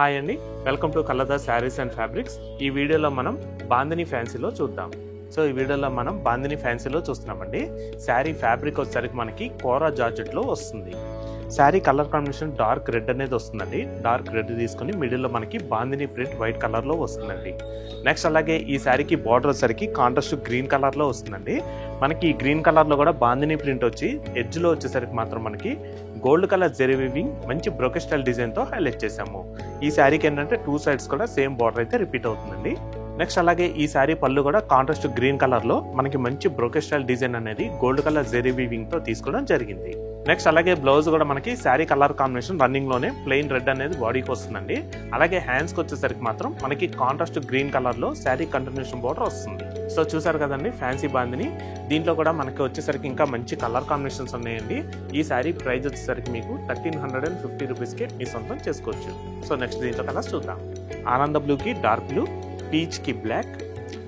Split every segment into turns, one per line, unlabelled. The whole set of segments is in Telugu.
హాయ్ అండి, వెల్కమ్ టు కలర్దాస్ శారీస్ అండ్ ఫ్యాబ్రిక్స్. ఈ వీడియోలో మనం బాందిని ఫ్యాన్సీలో చూద్దాం. సో ఈ వీడియోలో మనం బాందిని ఫ్యాన్సీలో చూస్తున్నామండి. శారీ ఫ్యాబ్రిక్ వచ్చేసరికి మనకి కోరా జార్జెట్లో వస్తుంది. Sari colour combination dark red అనేది వస్తుందండి. డార్క్ రెడ్ తీసుకుని మిడిల్లో మనకి బాందిని ప్రింట్ వైట్ కలర్లో వస్తుందండి. నెక్స్ట్ అలాగే ఈ శారీకి బార్డర్ వచ్చేసరికి కాంట్రాస్ట్ గ్రీన్ కలర్లో వస్తుందండి. మనకి ఈ గ్రీన్ కలర్లో కూడా బాందిని ప్రింట్ వచ్చి ఎడ్జ్లో వచ్చేసరికి మాత్రం మనకి గోల్డ్ కలర్ జెరీ వీవింగ్ మంచి బ్రోకెట్ స్టైల్ డిజైన్తో హైలైట్ చేసాము. ఈ శారీకి ఏంటంటే 2 సైడ్స్ కూడా సేమ్ బార్డర్ అయితే రిపీట్ అవుతుందండి. నెక్స్ట్ అలాగే ఈ శారీ పళ్ళు కూడా కాంట్రాస్ట్ గ్రీన్ కలర్లో మనకి మంచి బ్రోకెట్ స్టైల్ డిజైన్ అనేది గోల్డ్ కలర్ జెరీ వీవింగ్తో తీసుకోవడం జరిగింది. నెక్స్ట్ అలాగే బ్లౌజ్ కూడా మనకి శారీ కలర్ కాంబినేషన్ రన్నింగ్ లోనే ప్లెయిన్ రెడ్ అనేది బాడీకి వస్తుందండి. అలాగే హ్యాండ్స్ కి వచ్చేసరికి మాత్రం మనకి కాంట్రాస్ట్ గ్రీన్ కలర్ లో శారీ కంటిన్యూషన్ బోర్డర్ వస్తుంది. సో చూసారు కదండి ఫ్యాన్సీ బాందిని. దీంట్లో కూడా మనకి వచ్చేసరికి ఇంకా మంచి కలర్ కాంబినేషన్స్ ఉన్నాయండి. ఈ శారీ ప్రైస్ వచ్చేసరికి మీకు 1350 రూపీస్కి మీ సొంతం చేసుకోవచ్చు. సో నెక్స్ట్ దీంట్లో కలర్స్ చూద్దాం. ఆనంద బ్లూ కి డార్క్ బ్లూ, పీచ్ కి బ్లాక్,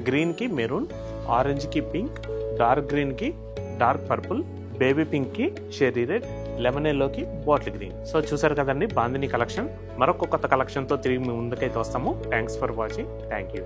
గ్రీన్ కి మెరూన్, ఆరెంజ్ కి పింక్, డార్క్ గ్రీన్ కి డార్క్ పర్పుల్, బేబీ పింక్ కి షెర్రీ రెడ్, లెమన్ ఎల్లోకి బాటిల్ గ్రీన్. సో చూసారు కదండి బాందిని కలెక్షన్. మరొక కొత్త కలెక్షన్ తో తిరిగి మీ ముందుకైతే వస్తాము. Thanks for watching. Thank you.